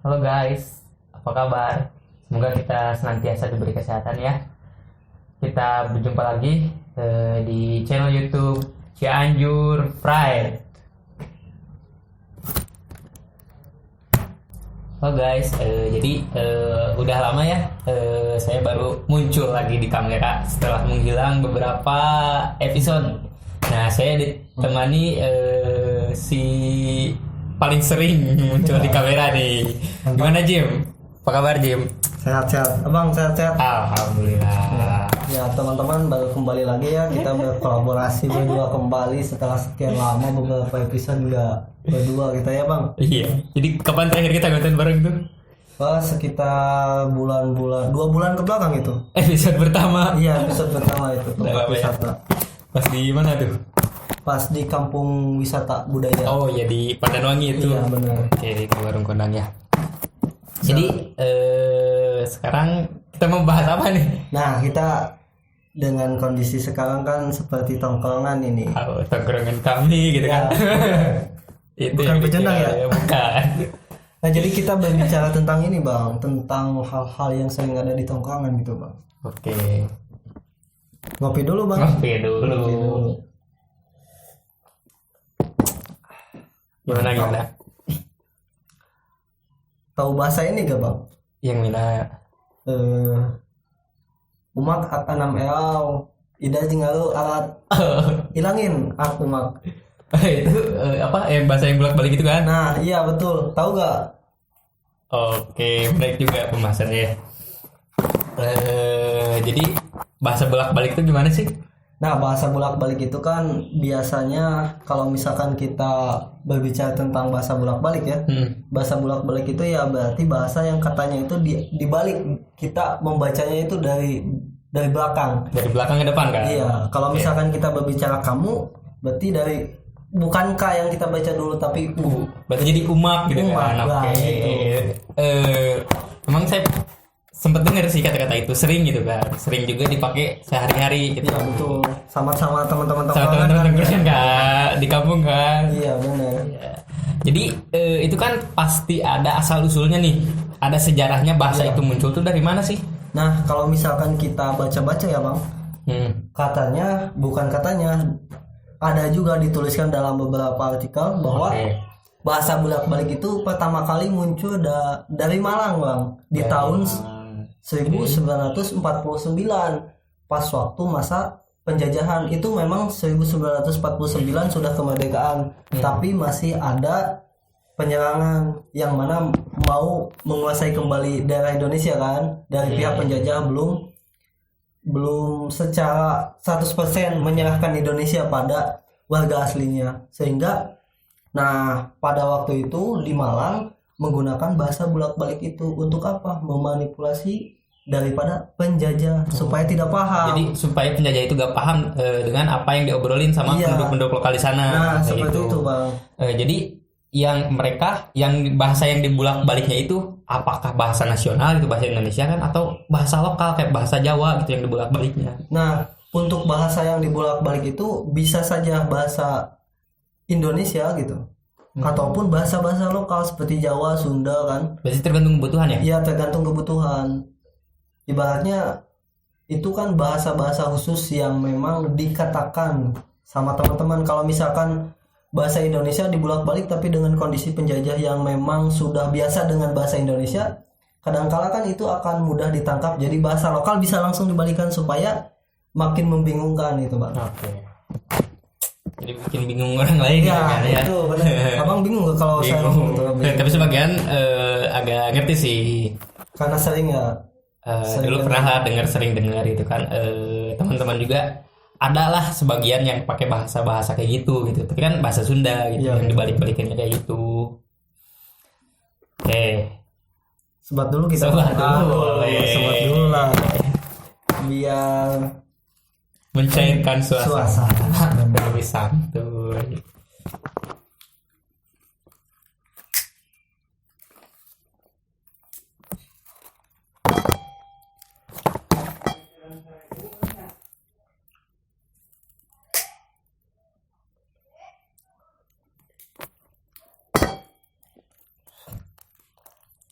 Halo guys, apa kabar? Semoga kita senantiasa diberi kesehatan ya. Kita berjumpa lagi di channel YouTube Cianjur Pride. Halo guys, jadi udah lama ya saya baru muncul lagi di kamera setelah menghilang beberapa episode. Nah, saya ditemani si paling sering muncul di kamera nih. Gimana Jim? Apa kabar Jim? Sehat-sehat, abang sehat-sehat. Alhamdulillah. Ya teman-teman, baru kembali lagi ya, kita berkolaborasi berdua kembali setelah sekian lama, beberapa episode juga berdua kita ya bang. Iya. Jadi kapan terakhir kita konten bareng tuh? Wah, sekitar bulan-bulan 2 bulan ke belakang itu. Episode pertama. Iya, episode pertama itu tempat Udah lama ya? wisata. Pas di mana tuh? Pas di kampung wisata budaya. Oh ya, di Pandanwangi itu. Iya benar. Oke, di warung Kondang ya. Jadi sekarang kita mau bahas apa nih? Nah, kita dengan kondisi sekarang kan seperti tongkrongan ini. Oh, tongkrongan kami gitu Ya. kan. Itu Bukan yang pecundang ya? Bukan. Nah, jadi kita berbicara tentang ini bang, tentang hal-hal yang sering ada di tongkrongan gitu bang. Oke. Ngopi dulu bang. Ngopi dulu. Gimana? Tahu bahasa ini gak bang? Yang mana? Umak at anam eau ida tinggal alat hilangin aku umak. Itu apa? Bahasa yang bolak-balik itu kan? Nah iya betul, tahu gak? Oke, baik juga pembahasannya ya. Jadi bahasa bolak-balik itu gimana sih? Nah bahasa bolak-balik itu kan biasanya kalau misalkan kita berbicara tentang bahasa bolak-balik ya, bahasa bolak-balik itu ya berarti bahasa yang katanya itu dibalik, kita membacanya itu dari belakang. Dari belakang ke depan kan? Iya, kalau misalkan kita berbicara kamu, berarti dari bukan K yang kita baca dulu tapi U. Berarti jadi umak gitu Umak, kan? Oke. nah, gitu. Emang saya sempat dengar sih kata-kata itu, sering gitu kan? Sering juga dipakai sehari-hari gitu. Iya betul. Sama-sama teman-teman Sama tongkrongan teman-teman kan. kan di kampung kan? Iya benar. Jadi itu kan pasti ada asal usulnya nih, ada sejarahnya bahasa itu muncul tuh dari mana sih? Nah kalau misalkan kita baca-baca ya bang, katanya bukan katanya, ada juga dituliskan dalam beberapa artikel bahwa Oke. bahasa bolak-balik itu pertama kali muncul dari Malang bang di tahun 1949 pas waktu masa penjajahan. Itu memang 1949 sudah kemerdekaan, tapi masih ada penyerangan yang mana mau menguasai kembali daerah Indonesia kan dari pihak penjajah, belum secara 100% menyerahkan Indonesia pada warga aslinya, sehingga nah pada waktu itu di Malang menggunakan bahasa bolak-balik itu untuk apa? Memanipulasi daripada penjajah supaya tidak paham. Jadi supaya penjajah itu gak paham dengan apa yang diobrolin sama Iya. penduduk-penduduk lokal di sana. Nah kayak seperti gitu. itu bang. Jadi yang bahasa yang dibulak-baliknya itu apakah bahasa nasional gitu, bahasa Indonesia kan, atau bahasa lokal kayak bahasa Jawa gitu yang dibulak-baliknya? Nah untuk bahasa yang dibolak-balik itu bisa saja bahasa Indonesia gitu, ataupun bahasa-bahasa lokal seperti Jawa, Sunda kan. Berarti tergantung kebutuhan ya? Iya tergantung kebutuhan. Ibaratnya itu kan bahasa-bahasa khusus yang memang dikatakan sama teman-teman. Kalau misalkan bahasa Indonesia dibulak-balik tapi dengan kondisi penjajah yang memang sudah biasa dengan bahasa Indonesia, kadangkala kan itu akan mudah ditangkap. Jadi bahasa lokal bisa langsung dibalikan supaya makin membingungkan itu bang. Oke. Jadi bikin bingung orang lain Ya, kan ya? itu benar. Abang bingung gak kalau saya Bingung. ngomong itu? Tapi sebagian agak ngerti sih. Karena sering ya. Dulu pernah sering dengar itu kan, teman-teman juga adalah sebagian yang pakai bahasa kayak gitu, tapi kan bahasa Sunda gitu, Iya, yang dibalik-balikannya kayak gitu. Oke, Sebat dulu kita. Sebat dulu. Boleh. Sebat dulu lah. Biar mencairkan suasana. Suasana. Lebih santuy.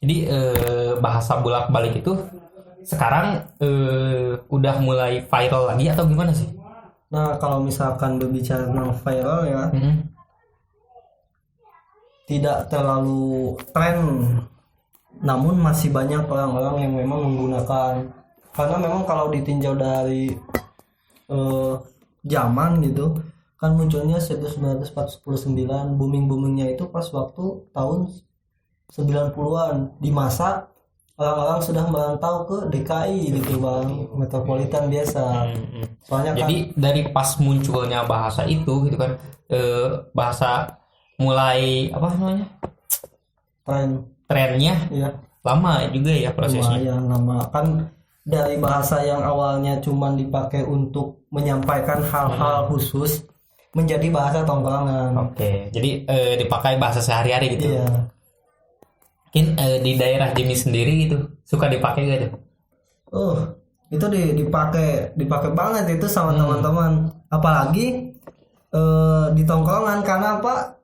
Jadi Jadi bahasa bolak-balik itu sekarang udah mulai viral lagi atau gimana sih? Nah, kalau misalkan berbicara tentang viral ya, tidak terlalu tren, namun masih banyak orang-orang yang memang menggunakan, karena memang kalau ditinjau dari zaman gitu kan, munculnya 1949, boomingnya itu pas waktu tahun 90-an, di masa orang-orang sudah merantau ke DKI gitu bang, metropolitan biasa. Soalnya jadi dari pas munculnya bahasa itu gitu kan, bahasa mulai apa namanya, trennya ya lama juga ya prosesnya. lumayan lama kan, dari bahasa yang awalnya cuma dipakai untuk menyampaikan hal-hal khusus menjadi bahasa tongkrongan. Oke, jadi dipakai bahasa sehari-hari gitu. Iya. Mungkin di daerah Jimmy sendiri gitu suka dipakai gitu. Itu dipakai banget itu sama teman-teman, apalagi di tongkrongan. Karena apa?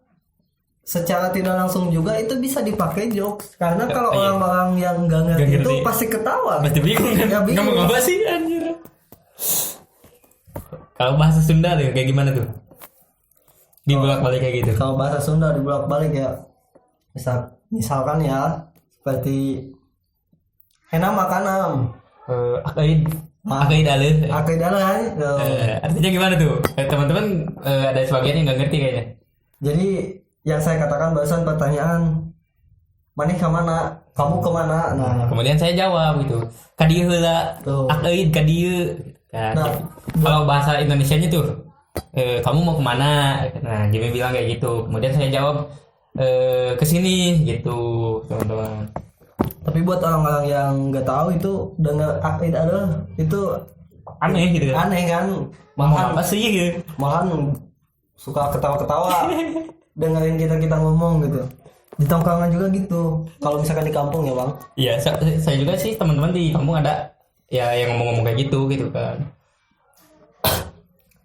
Secara tidak langsung juga itu bisa dipakai jokes, karena kalau orang-orang yang nggak ngerti itu pasti ketawa. Pasti bingung kan? Ya, bingung. Ngomong apa sih anjir? Kalau bahasa Sunda tuh kayak gimana tuh? Dibolak-balik kayak gitu. Kalau bahasa Sunda dibolak-balik ya, misalkan ya seperti hena makanam, Akaid aleh. akaid adalah Artinya gimana tuh? Teman-teman ada sebagian yang nggak ngerti kayaknya. jadi yang saya katakan barusan pertanyaan, maneh kemana, kamu kemana. Nah, Kemudian saya jawab gitu, kadieu heula, Tuh. akaid kadieu. Nah, Kalau bahasa Indonesianya tuh, kamu mau kemana? Nah, Jimmy bilang kayak gitu. Kemudian saya jawab, ke sini gitu, teman-teman. tapi buat orang-orang yang nggak tahu itu dengar akaid adalah itu Aneh gitu kan? aneh kan, Ngomong apa sih gitu? malahan suka ketawa-ketawa dengerin kita ngomong gitu. Di tongkrongan juga gitu, kalau misalkan di kampung ya bang. Iya, saya juga sih teman-teman di kampung ada ya yang ngomong-ngomong kayak gitu kan.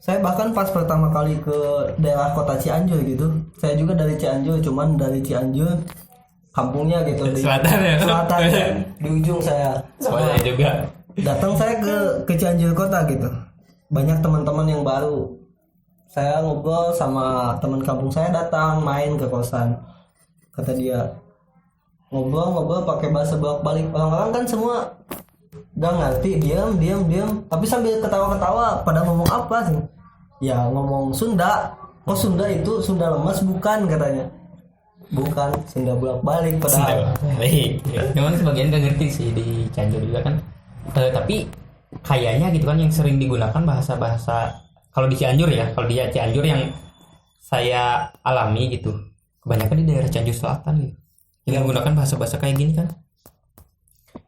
Saya bahkan pas pertama kali ke daerah kota Cianjur gitu, saya juga dari Cianjur, cuman dari Cianjur kampungnya gitu di Selatan ya? selatan di ujung saya. Soalnya juga. Datang saya ke Cianjur kota gitu, banyak teman-teman yang baru. Saya ngobrol sama teman kampung saya, datang main ke kosan. Kata dia, ngobrol pakai bahasa bolak-balik. Orang-orang kan semua gak ngerti, diam. Tapi sambil ketawa-ketawa, pada ngomong apa sih? Ya ngomong Sunda. Oh Sunda itu Sunda lemas bukan, katanya. Bukan, Sunda bolak-balik padahal. Baik. Memang sebagian gak ngerti sih di Cianjur juga kan. Tapi kayaknya gitu kan yang sering digunakan bahasa-bahasa, kalau di Cianjur ya, kalau di Cianjur yang saya alami gitu, kebanyakan di daerah Cianjur Selatan gitu, yang menggunakan bahasa-bahasa kayak gini kan.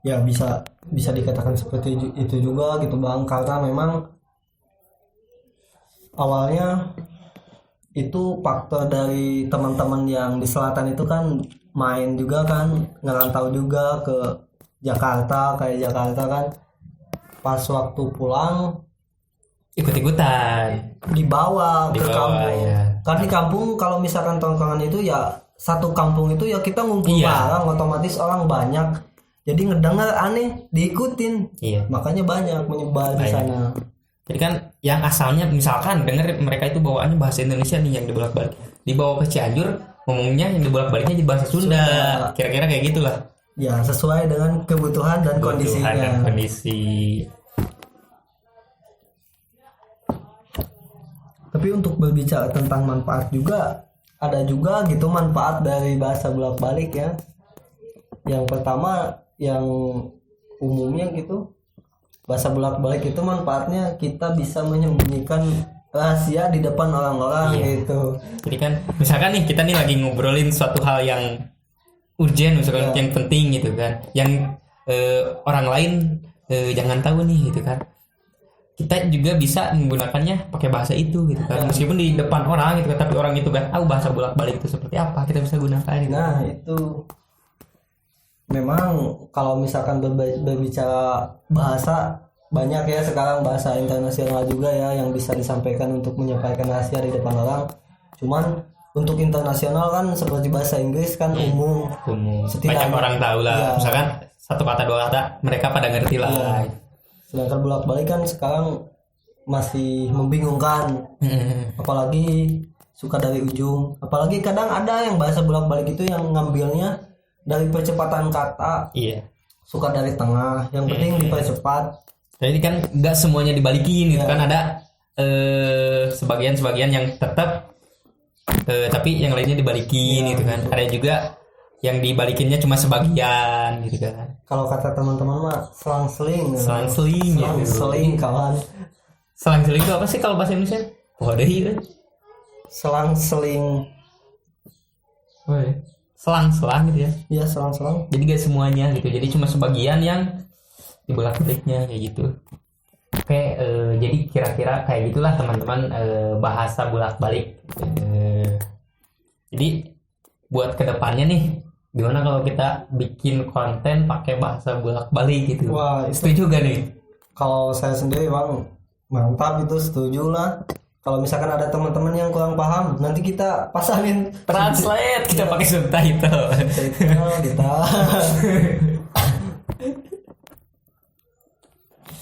Ya bisa dikatakan seperti itu juga gitu bang, karena memang awalnya itu faktor dari teman-teman yang di selatan itu kan main juga kan, ngerantau juga ke Jakarta, kayak Jakarta kan, pas waktu pulang Ikut-ikutan dibawa ke kampung ya. kan. Di kampung kalau misalkan tongkrongan itu ya satu kampung itu ya kita ngumpul bareng, otomatis orang banyak, jadi ngedengar aneh diikutin. Makanya banyak menyebar di sana. Jadi kan yang asalnya misalkan denger mereka itu bawaannya bahasa Indonesia nih yang dibolak-balik, dibawa ke Cianjur ngomongnya yang dibolak-baliknya jadi bahasa Sunda. Kira-kira kayak gitulah ya, sesuai dengan kebutuhan dan kondisinya. Tapi untuk berbicara tentang manfaat juga, ada juga gitu manfaat dari bahasa bolak-balik ya. Yang pertama yang umumnya gitu, bahasa bolak-balik itu manfaatnya kita bisa menyembunyikan rahasia di depan orang-orang gitu. Jadi kan misalkan nih kita nih lagi ngobrolin suatu hal yang urgent, misalkan yang penting gitu kan, yang orang lain jangan tahu nih gitu kan, kita juga bisa menggunakannya pakai bahasa itu gitu kan, meskipun di depan orang gitu kan, tapi orang itu kan tahu bahasa bolak-balik itu seperti apa, kita bisa gunakan gitu. Nah itu memang kalau misalkan berbicara bahasa, banyak ya sekarang bahasa internasional juga ya yang bisa disampaikan untuk menyampaikan rahasia di depan orang. Cuman untuk internasional kan seperti bahasa Inggris kan umum. Banyak orang tahu lah. Iya. Misalkan satu kata dua kata mereka pada ngerti lah. Iya. Sedangkan bolak-balik kan sekarang masih membingungkan. Apalagi suka dari ujung. Apalagi kadang ada yang bahasa bolak-balik itu yang ngambilnya dari percepatan kata. Iya. Suka dari tengah. Yang penting dipercepat. Jadi kan nggak semuanya dibalikin gitu Iya. kan, ada sebagian yang tetap tapi yang lainnya dibalikin gitu kan. Ada juga yang dibalikinnya cuma sebagian gitu kan. Kalau kata teman-teman mah selang-seling. Selang-seling gitu. Selang-seling kawan. Selang-seling itu apa sih kalau bahasa Indonesia? Waduh iya. Selang-seling. Selang-selang gitu ya. Iya selang-selang. Jadi gak semuanya gitu. Jadi cuma sebagian yang dibolak-baliknya kayak gitu. Oke, jadi kira-kira kayak gitulah teman-teman bahasa bolak-balik. Jadi buat kedepannya nih, gimana kalau kita bikin konten pakai bahasa bolak-balik gitu? Wah, itu setuju gak nih? kalau saya sendiri bang mantap, itu setuju lah. Kalau misalkan ada teman-teman yang kurang paham, nanti kita pasangin Translate, kita pakai subtitle. kita.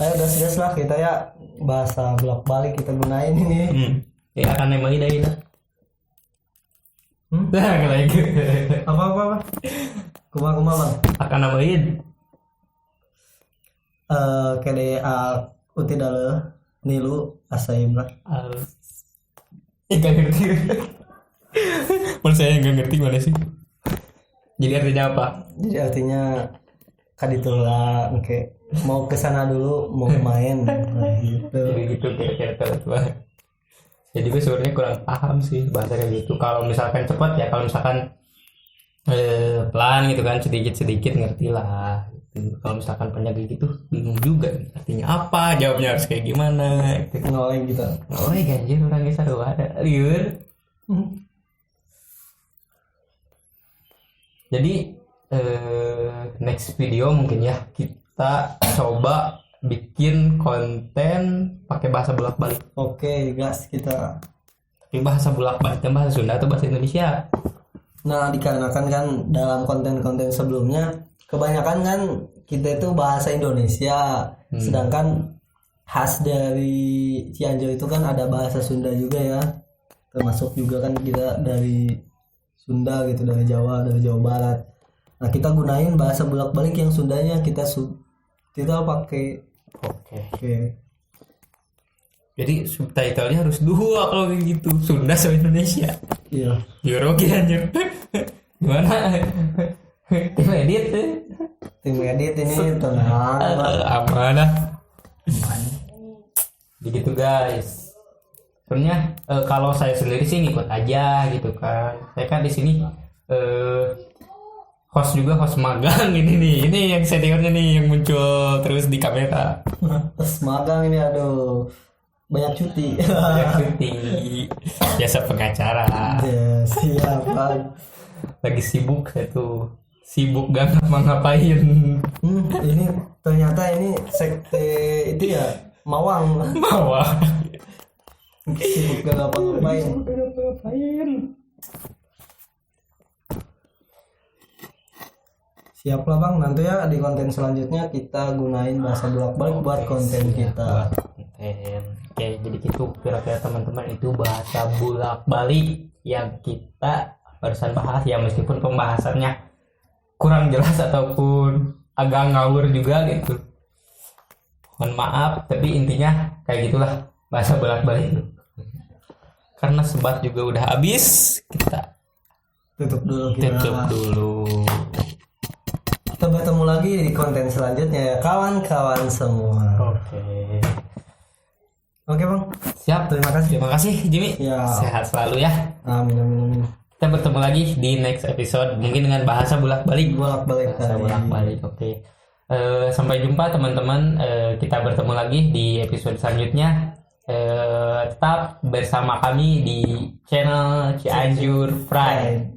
Ayo gas-gas lah kita ya, bahasa bolak-balik kita gunain ini. Ya akan emang ide lah. Nah, lagi. Apa? Kuma bang. Akan namain. Kede uti dale nilu asaim lah. Gak ngerti. Menurut saya nggak ngerti mana sih. Jadi artinya apa? Jadi artinya kaditulah, oke. Mau ke sana dulu, mau main gitu. Jadi gitu kira-kira teman-teman. Jadi gue sebenarnya kurang paham sih bahasa kayak gitu. Kalau misalkan cepat ya, kalau misalkan pelan gitu kan, sedikit-sedikit ngerti lah gitu. Kalau misalkan panjang kayak gitu bingung juga artinya apa, jawabnya harus kayak gimana gitu. Ngoleh gitu. Oh ganjir orangnya seru ada liur. Jadi next video mungkin ya kita coba bikin konten pakai bahasa bolak-balik. Oke, gas kita. Tapi bahasa bolak-baliknya bahasa Sunda atau bahasa Indonesia? Nah, dikarenakan kan dalam konten-konten sebelumnya kebanyakan kan kita itu bahasa Indonesia, sedangkan khas dari Cianjur itu kan ada bahasa Sunda juga ya. Termasuk juga kan kita dari Sunda gitu, dari Jawa Barat. Nah, kita gunain bahasa bolak-balik yang Sundanya kita pakai. Oke. Jadi subtitlenya harus dua kalau kayak gitu, Sunda sama Indonesia. Iya. Yorogi anjir. Gimana? Tim edit tuh. Tim edit ini tenang. Amanah. Begitu guys. Sebenarnya kalau saya sendiri sih ngikut aja gitu kan. Saya kan di sini host magang ini yang seniornya nih yang muncul terus di kamera. Terus magang ini aduh banyak cuti. Jasa pengacara. Ya, siap Bang. Lagi sibuk gak ngapa-ngapain. Ini ternyata ini sekte itu ya Mawang. Sibuk gak ngapa-ngapain. Siap lah Bang, nanti ya di konten selanjutnya kita gunain bahasa bolak-balik buat konten kita. Oke, jadi itu kira-kira teman-teman itu bahasa bolak-balik yang kita barusan bahas ya, meskipun pembahasannya kurang jelas ataupun agak ngawur juga gitu. Mohon maaf, tapi intinya kayak gitulah bahasa bolak-balik. Karena sebat juga udah habis, kita Tutup dulu. Kita bertemu lagi di konten selanjutnya ya kawan-kawan semua. Oke Bang. Siap. Terima kasih Jimmy. Ya. Sehat selalu ya. Amin. Kita bertemu lagi di next episode mungkin dengan bahasa bolak-balik. Oke. Sampai jumpa teman-teman. Kita bertemu lagi di episode selanjutnya. Tetap bersama kami di channel Cianjur Pride.